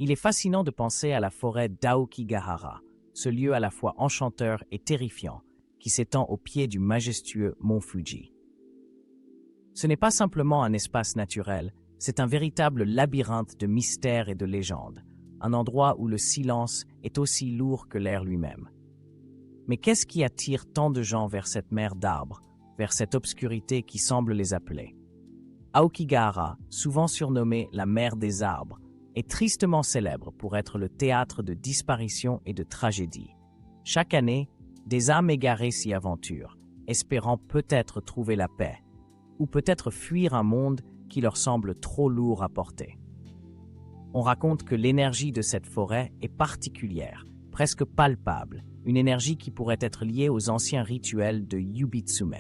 Il est fascinant de penser à la forêt d'Aokigahara, ce lieu à la fois enchanteur et terrifiant, qui s'étend au pied du majestueux mont Fuji. Ce n'est pas simplement un espace naturel, c'est un véritable labyrinthe de mystères et de légendes, un endroit où le silence est aussi lourd que l'air lui-même. Mais qu'est-ce qui attire tant de gens vers cette mer d'arbres, vers cette obscurité qui semble les appeler? Aokigahara, souvent surnommée la mer des arbres, est tristement célèbre pour être le théâtre de disparitions et de tragédies. Chaque année, des âmes égarées s'y aventurent, espérant peut-être trouver la paix, ou peut-être fuir un monde qui leur semble trop lourd à porter. On raconte que l'énergie de cette forêt est particulière, presque palpable, une énergie qui pourrait être liée aux anciens rituels de Yubitsume.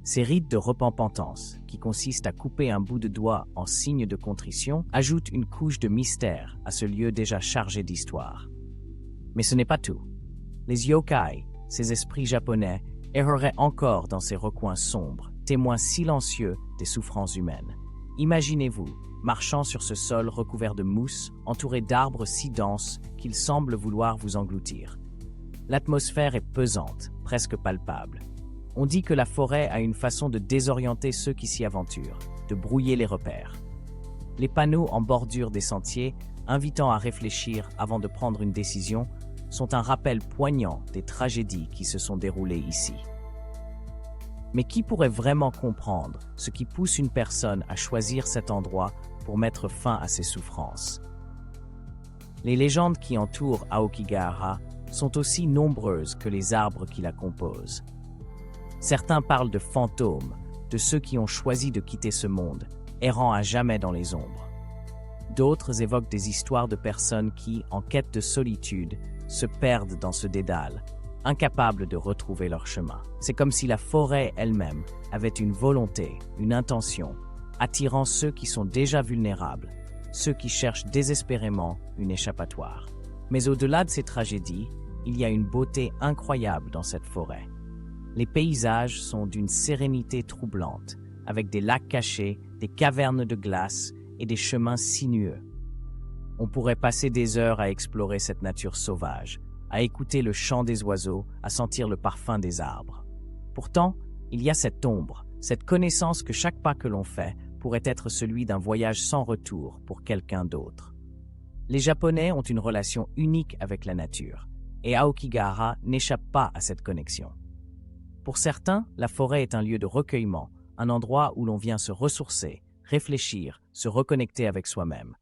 Ces rites de repentance, qui consistent à couper un bout de doigt en signe de contrition, ajoutent une couche de mystère à ce lieu déjà chargé d'histoire. Mais ce n'est pas tout. Les yokai, ces esprits japonais, erreraient encore dans ces recoins sombres, témoins silencieux des souffrances humaines. Imaginez-vous, marchant sur ce sol recouvert de mousse, entouré d'arbres si denses qu'ils semblent vouloir vous engloutir. L'atmosphère est pesante, presque palpable. On dit que la forêt a une façon de désorienter ceux qui s'y aventurent, de brouiller les repères. Les panneaux en bordure des sentiers, invitant à réfléchir avant de prendre une décision, sont un rappel poignant des tragédies qui se sont déroulées ici. Mais qui pourrait vraiment comprendre ce qui pousse une personne à choisir cet endroit pour mettre fin à ses souffrances? Les légendes qui entourent Aokigahara sont aussi nombreuses que les arbres qui la composent. Certains parlent de fantômes, de ceux qui ont choisi de quitter ce monde, errant à jamais dans les ombres. D'autres évoquent des histoires de personnes qui, en quête de solitude, se perdent dans ce dédale, incapables de retrouver leur chemin. C'est comme si la forêt elle-même avait une volonté, une intention, attirant ceux qui sont déjà vulnérables, ceux qui cherchent désespérément une échappatoire. Mais au-delà de ces tragédies, il y a une beauté incroyable dans cette forêt. Les paysages sont d'une sérénité troublante, avec des lacs cachés, des cavernes de glace et des chemins sinueux. On pourrait passer des heures à explorer cette nature sauvage, à écouter le chant des oiseaux, à sentir le parfum des arbres. Pourtant, il y a cette ombre, cette connaissance que chaque pas que l'on fait pourrait être celui d'un voyage sans retour pour quelqu'un d'autre. Les Japonais ont une relation unique avec la nature, et Aokigahara n'échappe pas à cette connexion. Pour certains, la forêt est un lieu de recueillement, un endroit où l'on vient se ressourcer, réfléchir, se reconnecter avec soi-même.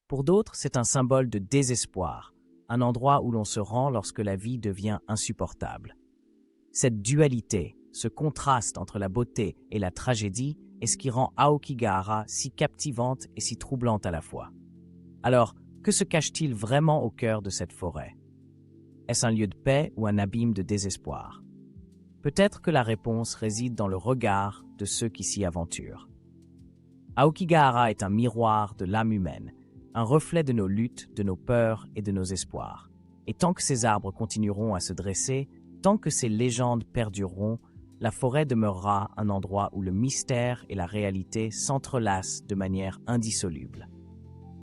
Pour d'autres, c'est un symbole de désespoir, un endroit où l'on se rend lorsque la vie devient insupportable. Cette dualité, ce contraste entre la beauté et la tragédie est ce qui rend Aokigahara si captivante et si troublante à la fois. Alors, que se cache-t-il vraiment au cœur de cette forêt? Est-ce un lieu de paix ou un abîme de désespoir? Peut-être que la réponse réside dans le regard de ceux qui s'y aventurent. Aokigahara est un miroir de l'âme humaine, un reflet de nos luttes, de nos peurs et de nos espoirs. Et tant que ces arbres continueront à se dresser, tant que ces légendes perdureront, la forêt demeurera un endroit où le mystère et la réalité s'entrelacent de manière indissoluble.